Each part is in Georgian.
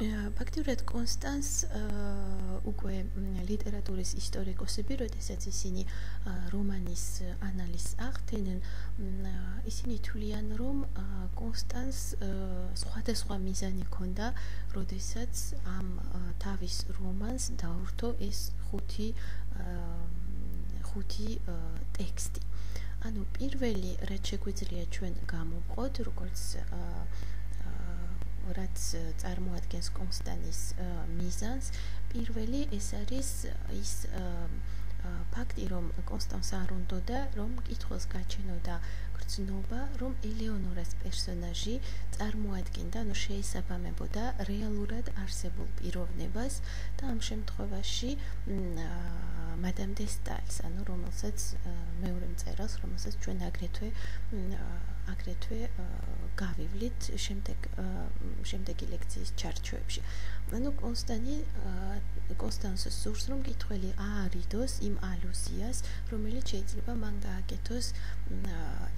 ფაქტიურად კონსტანს უკვე ლიტერატურის ისტორიკოსები, როდესაც ისინი რომანის ანალიზს ახდენენ, ისინი თვლიან, რომ კონსტანს სხვადასხვა მიზანი ჰქონდა, როდესაც ამ თავის რომანს დაურთო ეს ხუთი ტექსტი. ანუ პირველი, რაც შეგვიძლია ჩვენ გამოვყოთ, როგორც რაც წარმოადგენს კონსტანის მიზანს, პირველი ეს არის ის ფაქტი, რომ კონსტანს არ უნდოდა, რომ მკითხველს გაჩენოდა გრძნობა, რომ ელეონორას პერსონაჟი წარმოადგენდა, ანუ შეესაბამებოდა რეალურად არსებულ პიროვნებას და ამ შემთხვევაში მადამ დე სტალს, ანუ რომელსაც მეორე მწერალს, რომელსაც ჩვენ აგრეთვე გავივლით შემდეგი ლექციის ჩარჩოებში. ანუ კონსტანსს სურს, რომ მკითხველი აარიდოს იმ ალუზიას, რომელიც შეიძლება მან გააკეთოს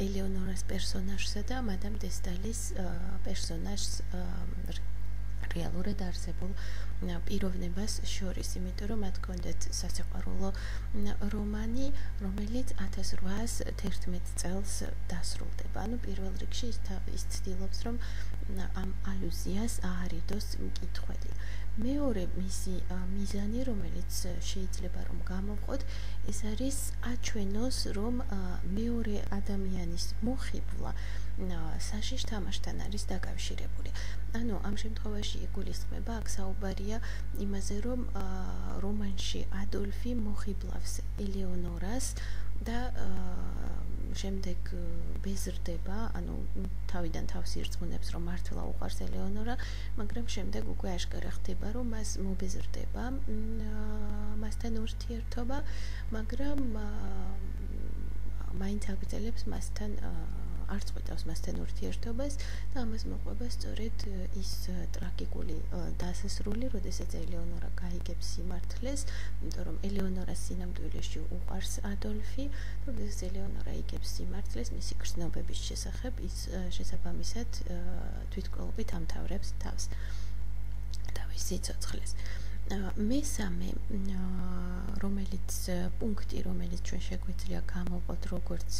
ელეონორას პერსონაჟსა და მადამ დე სტალის პერსონაჟს რეალურად არსებულ პიროვნებას შორის, იმიტომ რომ მათ ჰქონდათ სასიყვარულო რომანი, რომელიც 1811 წელს დასრულდება. ანუ პირველ რიგში ის ცდილობს, რომ ამ ალუზიას აარიდოს მკითხველი. მეორე მისი მიზანი, რომელიც შეიძლება რომ გამოვყოთ, ეს არის აჩვენოს, რომ მეორე ადამიანის მოხიბლა საშიშ თამაშთან არის დაკავშირებული. ანუ ამ შემთხვევაში იგულისხმება, აქ საუბარია იმაზე, რომ რომანში ადოლფი მოხიბლავს ელეონორას და შემდეგ ბეზრდება, ანუ თავიდან თავს ირწმუნებს, რომ მართლა უყვარს ელეონორა, მაგრამ შემდეგ უკვე აშკარა ხდება, რომ მას მობეზრდება მასთან ურთიერთობა, მაგრამ მაინც აგრძელებს მასთან არც ყვეტავს მასთან ურთიერთობას და ამას მოყვება სწორედ ის ტრაგიკული დასასრული, როდესაც ელეონორა გაიგებს სიმართლეს, იმიტომ რომ ელეონორას სინამდვილეში უყვარს ადოლფი, როდესაც ელეონორა იგებს სიმართლეს მისი გრძნობების შესახებ, ის შესაბამისად თვითმკვლელობით ამთავრებს თავს თავის სიცოცხლეს. მესამე პუნქტი, რომელიც ჩვენ შეგვიძლია გამოვყოთ როგორც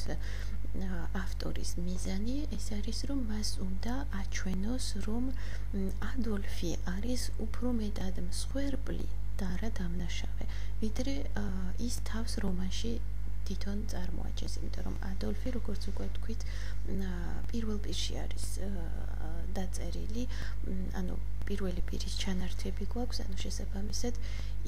ავტორის მიზანი, ეს არის, რომ მას უნდა აჩვენოს, რომ ადოლფი არის უფრო მეტად მსხვერპლი და არა დამნაშავე, ვიდრე ის თავს რომანში თვითონ წარმოაჩენს, იმიტომ რომ ადოლფი, როგორც უკვე თქვით, პირველ პირში არის დაწერილი, ანუ პირველი პირის ჩანართები გვაქვს, ანუ შესაბამისად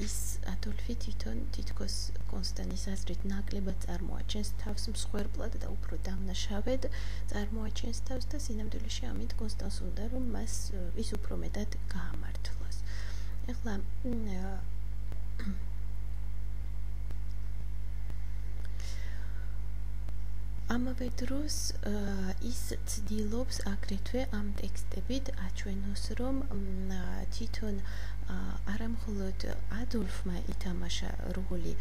ის ადოლფი თვითონ თითქოს კონსტანის აზრით ნაკლებად წარმოაჩენს თავს მსხვერპლად და უფრო დამნაშავედ წარმოაჩენს თავს და სინამდვილეში ამით კონსტანს უნდა, რომ მას ის უფრო მეტად გაამართლოს. ეხლა ამავე დროს ის ცდილობს აგრეთვე ამ ტექსტებით აჩვენოს, რომ თვითონ არა მხოლოდ ადოლფმა ითამაშა როლი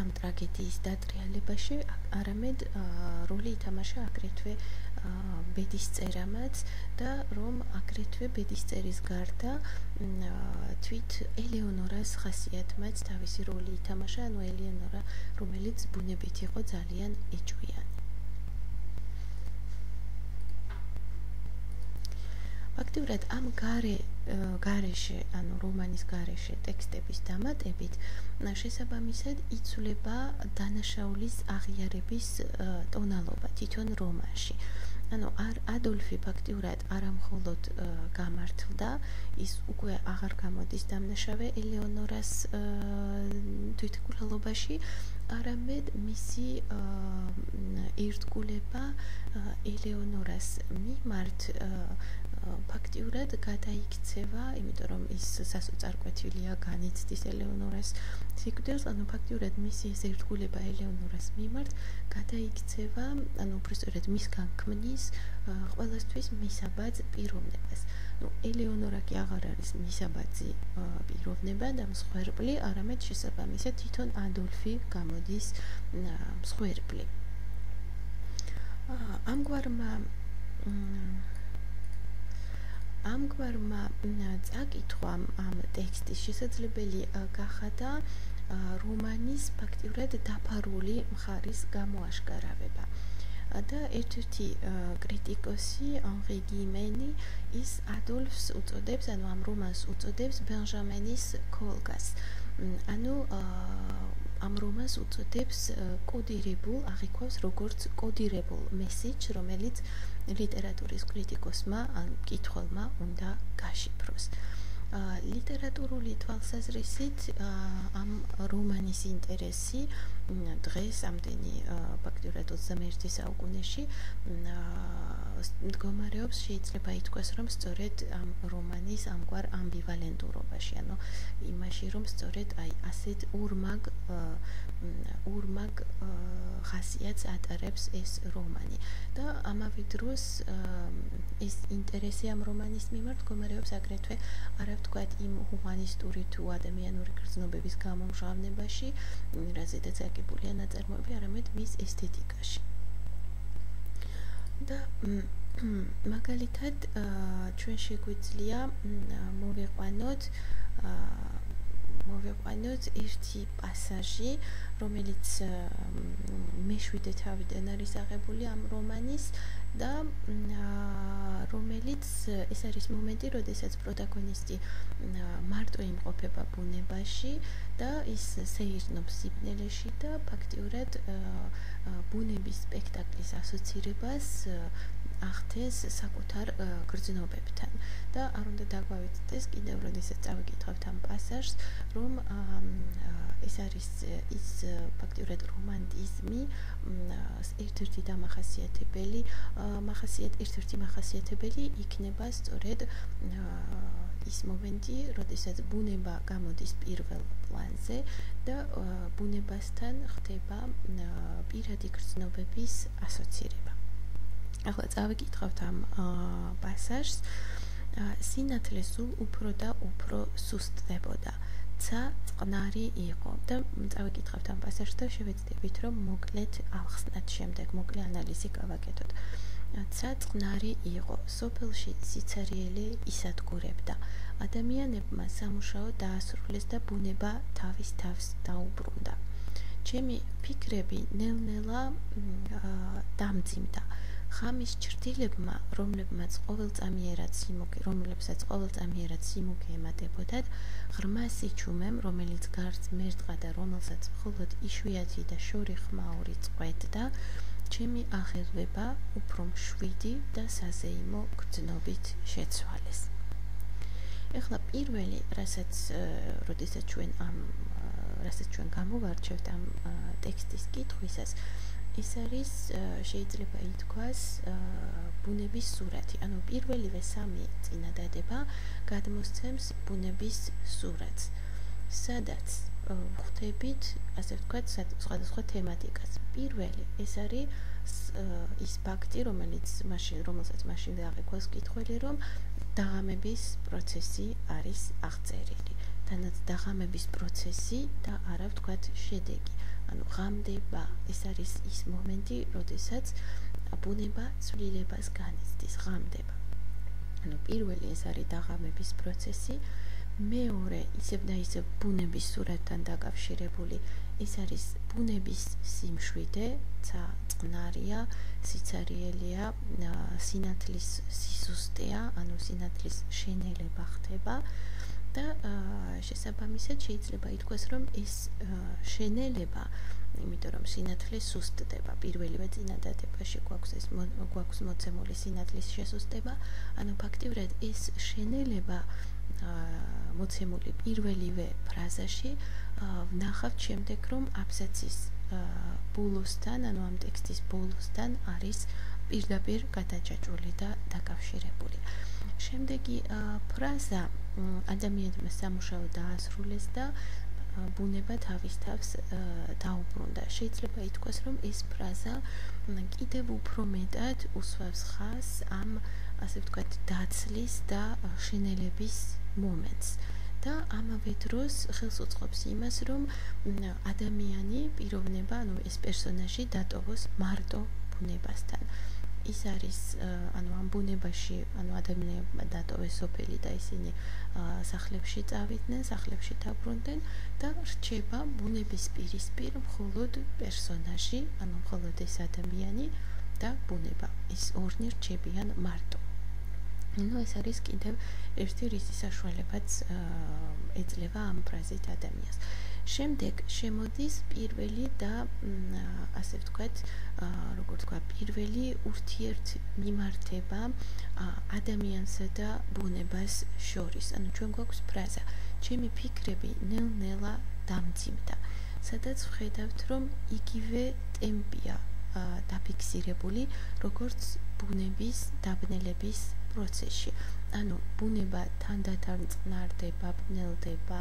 ამ ტრაგედიის დატრიალებაში, არამედ როლი ითამაშა აგრეთვე ბედისწერამაც და რომ აგრეთვე ბედისწერის გარდა თვით ელეონორას ხასიათმაც თავისი როლი ითამაშა, ანუ ელეონორა, რომელიც ბუნებით იყო ძალიან ეჭვიანი. ფაქტიურად ამ გარეშე, ანუ რომანის გარეშე ტექსტების დამატებით, შესაბამისად იცვლება დანაშაულის აღიარების ტონალობა თვითონ რომანში. ანუ ადოლფი ფაქტიურად არა მხოლოდ გამართლდა, ის უკვე აღარ გამოდის დამნაშავე ელეონორას თვითმკვლელობაში, არამედ მისი ირთგულება ელეონორას მიმართ ფაქტიურად გადაიქცევა, იმიტომ რომ ის სასოწარკვეთილია განიცდის ელეონორას სიკვდილს, ანუ ფაქტიურად მისი ეს ერთგულება ელეონორას მიმართ გადაიქცევა, ანუ უბრალოდ მისგან ქმნის ყველასთვის მისაბაძ პიროვნებას. ელეონორა კი აღარ არის მისაბაძი პიროვნება და მსხვერპლი, არამედ შესაბამისად თვითონ ადოლფი გამოდის მსხვერპლი. ამგვარმა წაკითხვამ ამ ტექსტის შესაძლებელი გახადა რომანის ფაქტიურად დაფარული მხარის გამოაშკარავება. და ერთ-ერთი კრიტიკოსი ანრი გიმენი ის ადოლფს უწოდებს, ანუ ამ რომანს უწოდებს ბენჟამინის კოლგას. ანუ ამ რომანს უწოდებს კოდირებულ, აღიქვავს როგორც კოდირებულ მესიჯს, რომელიც ლიტერატურის კრიტიკოსმა ან მკითხველმა უნდა გაშიფროს. ლიტერატურული თვალსაზრისით ამ რომანის ინტერესი დღეს ამდენი ფაქტიურად 21 საუკუნეში მდგომარეობს, შეიძლება ითქვას, რომ სწორედ ამ რომანის ამგვარ ამბივალენტურობაში, ანუ იმაში, რომ სწორედ აი ასეთ ურმაგ ხასიათს ატარებს ეს რომანი. და ამავე დროს ეს ინტერესი ამ რომანის მიმართ მდგომარეობს აგრეთვე ვთქვათ იმ ჰუმანისტური თუ ადამიანური გრძნობების გამომჟღავნებაში, რაზედაც აგებულია ნაწარმოები, არამედ მის ესთეტიკაში. და მაგალითად ჩვენ შეგვიძლია მოვიყვანოთ ერთი პასაჟი, რომელიც მე-7 თავიდან არის აღებული ამ რომანის და რომელიც ეს არის მომენტი, როდესაც პროტაგონისტი მარტო იმყოფება ბუნებაში და ის სეირნობს სიბნელეში და ფაქტიურად ბუნების სპექტაკლის ასოცირებას ახდენს საკუთარ გრძნობებთან. და არ უნდა დაგვავიწყდეს კიდევ როდესაც წავიკითხავთ ამ პასაჟს, რომ ეს არის ის ფაქტიურად რომანტიზმი, ერთ-ერთი მახასიათებელი იქნება სწორედ ის მომენტი, როდესაც ბუნება გამოდის პირველ პლანზე და ბუნებასთან ხდება პირადი გრძნობების ასოცირება. ახლა წავიკითხავთ ამ პასაჟს. სინათლე სულ უფრო და უფრო სუსტდებოდა. ცა წყნარი იყო და წავიკითხავთ ამ პასაჟს და შევეცდებით, რომ მოკლედ ავხსნათ შემდეგ, მოკლე ანალიზი გავაკეთოთ. ცა წყნარი იყო, სოფელში სიცარიელე ისადგურებდა. ადამიანებმა სამუშაო დაასრულეს და ბუნება თავის თავს დაუბრუნდა. ჩემი ფიქრები ნელ-ნელა დამძიმდა. ხამის ჭრდილებმა, რომლებსაც ყოველწამიერად სიმუქი ემატებოდათ, ღრმა სიჩუმემ, რომელიც გარს მერწყა და რომელსაც მხოლოდ იშვიათი და შორი ხმაური წყვეტდა, ჩემი აღელვება უფრო მშვიდი და საზეიმო გრძნობით შეცვალეს. ეხლა პირველი, როდესაც ჩვენ გამოვარჩევთ ამ ტექსტის კითხვისას, ეს არის შეიძლება ითქვას ბუნების სურათი. ანუ პირველივე სამი წინადადება გადმოსცემს ბუნების სურათს, სადაც ხვდებით, ასე ვთქვათ, სხვადასხვა თემატიკას. პირველი ეს არის ის ფაქტი, რომელსაც მაშინ აღიქვას კითხველი, რომ დაღამების პროცესი არის აღწერილი. თანაც დაღამების პროცესი და არა ვთქვათ შედეგი. ანუ ღამდება, ეს არის ის მომენტი, როდესაც ბუნება ცვლილებას განიცდის, ღამდება. ანუ პირველი ეს არის დაღამების პროცესი, მეორე ისევ და ისევ ბუნების სურათთან დაკავშირებული, ეს არის ბუნების სიმშვიდე, ცა წყნარია, სიცარიელეა, სინათლის სიზუსტეა, ანუ სინათლის შენელება ხდება. და შესაბამისად შეიძლება ითქვას, რომ ეს შენელება, იმიტომ რომ სინათლე სუსტდება, პირველივე წინადადებაში გვაქვს მოცემული სინათლის შესუსტება, ანუ ფაქტიურად ეს შენელება მოცემული პირველივე ფრაზაში ვნახავთ შემდეგ, რომ აბზაცის ბოლოსთან, ანუ ამ ტექსტის ბოლოსთან არის პირდაპირ გადაჯაჭვული და დაკავშირებული. შემდეგი ფრაზა ადამიანმა სამუშაო დაასრულეს და ბუნება თავის თავს დაუბრუნდა. შეიძლება ითქვას, რომ ეს ფრაზა კიდევ უფრო მეტად უსვავს ხაზს ამ, ასე ვთქვათ, დაცლის და შენელების მომენტს. და ამავე დროს ხელს უწყობს იმას, რომ ადამიანი პიროვნება, ანუ ეს პერსონაჟი დატოვოს მარტო ბუნებასთან. ის არის ანუ ამ ბუნებაში ანუ ადამიანებმა დატოვეს სოფელი და ისინი სახლებში წავიდნენ, სახლებში დაბრუნდნენ და რჩება ბუნების პირისპირ მხოლოდ პერსონაჟი, ანუ მხოლოდ ეს ადამიანი და ბუნება. ეს ორნი რჩებიან მარტო. ну ეს არის კიდევ ერთი რისი საშუალებაც ეძლევა ამ ფრაზით ადამიანს. შემდეგ შემოდის პირველი და ასე ვთქვათ, როგორ თქვა, პირველი ურთიერთმიმართება ადამიანსა და ბუნებას შორის. ანუ ჩვენ გვაქვს ფრაზა: ჩემი ფიქრები ნელ-ნელა დამძიმდა, სადაც ვხედავთ, რომ იგივე ტემპია დაფიქსირებული, როგორც ბუნების დაბნელების პროცესში. ანუ ბუნება თანდათან წყნარდება, ბნელდება,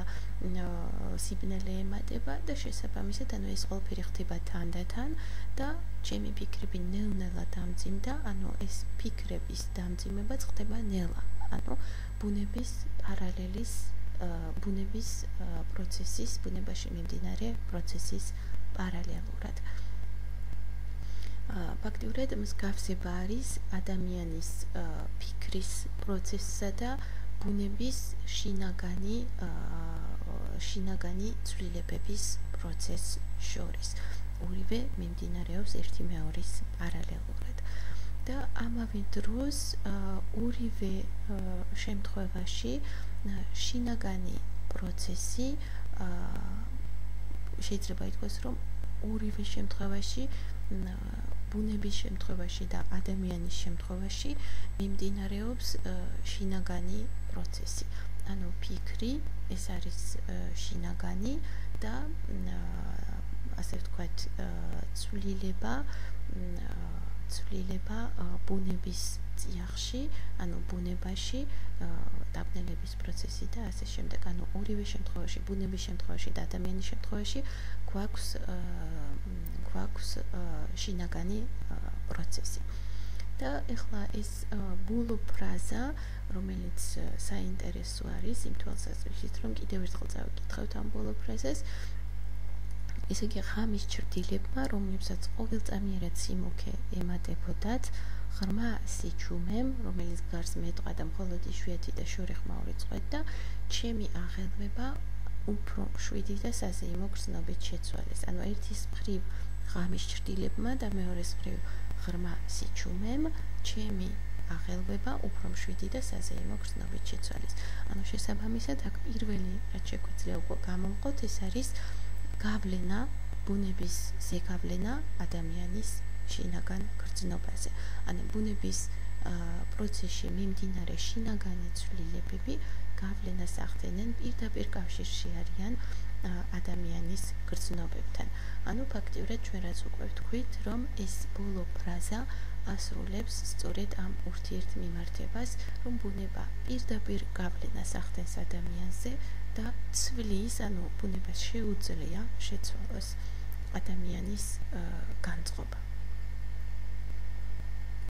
სიბნელე ემატება და შესაბამისად, ანუ ეს ყველაფერი ხდება თანდათან და ჩემი ფიქრები ნელ-ნელა დამძიმდა, ანუ ეს ფიქრების დამძიმება ხდება ნელა. ანუ ბუნების პარალელის, ბუნების პროცესის, ბუნებაში მიმდინარე პროცესის პარალელურად. ფაქტიურად მსგავსება არის ადამიანის ფიქრის პროცესსა და ბუნების შინაგანი ცვლილებების პროცესს შორის. ორივე მიმდინარეობს ერთი მეორის პარალელურად. და ამავე დროს ორივე შემთხვევაში შინაგანი პროცესი შეიძლება ითქვას, რომ ორივე შემთხვევაში ბუნების შემთხვევაში და ადამიანის შემთხვევაში მიმდინარეობს შინაგანი პროცესი. ანუ ფიქრი ეს არის შინაგანი და ასე ვთქვათ, ცვლილება ბუნების წიაღში, ანუ ბუნებაში დაბნელების პროცესი და ასე შემდეგ. ანუ ორივე შემთხვევაში, ბუნების შემთხვევაში და ადამიანის შემთხვევაში გვაქვს შინაგანი პროცესი. და ეხლა ეს ბოლო ფრაზა, რომელიც საინტერესო არის იმ თვალსაზრისით, რომ კიდევ ერთხელ წავიკითხავთ ამ ბოლო ფრაზას. ესე იგი, ღამის ჩრდილებმა, რომლებსაც ყოველწამიერად სიმოქე ემატებოდათ, ღრმა სიჩუმემ, რომელიც გარს მეტყვა და მხოლოდ იშვიათი და შორი ხმაური წყვეტდა, ჩემი აღელვება უფრო მშვიდი და საზეიმო გრძნობით შეცვალეს. ანუ ერთის მხრივ ღამის ჩრდილებმა და მეორეს მხრივ ღრმა სიჩუმემ, ჩემი აღელვება უფრო მშვიდი და საზეიმო გრძნობით შეცვალეს. ანუ შესაბამისად, აქ პირველი რაც შეგვიძლია უკვე გამოვყოთ, ეს არის გავლენა, ბუნების ზეგავლენა ადამიანის შინაგან გრძნობაზე. ანუ ბუნების პროცესში მიმდინარე შინაგანი ცვლილებები გავლენას ახდენენ, პირდაპირ კავშირში არიან ადამიანის გრძნობებთან. ანუ ფაქტიურად ჩვენ რაც უკვე ვთქვით, რომ ეს ბოლო ფრაზა ასრულებს სწორედ ამ ურთიერთმიმართებას, რომ ბუნება პირდაპირ გავლენას ახდენს ადამიანზე და ცვლის, ანუ ბუნებას შეუძლია შეცვალოს ადამიანის განწყობა.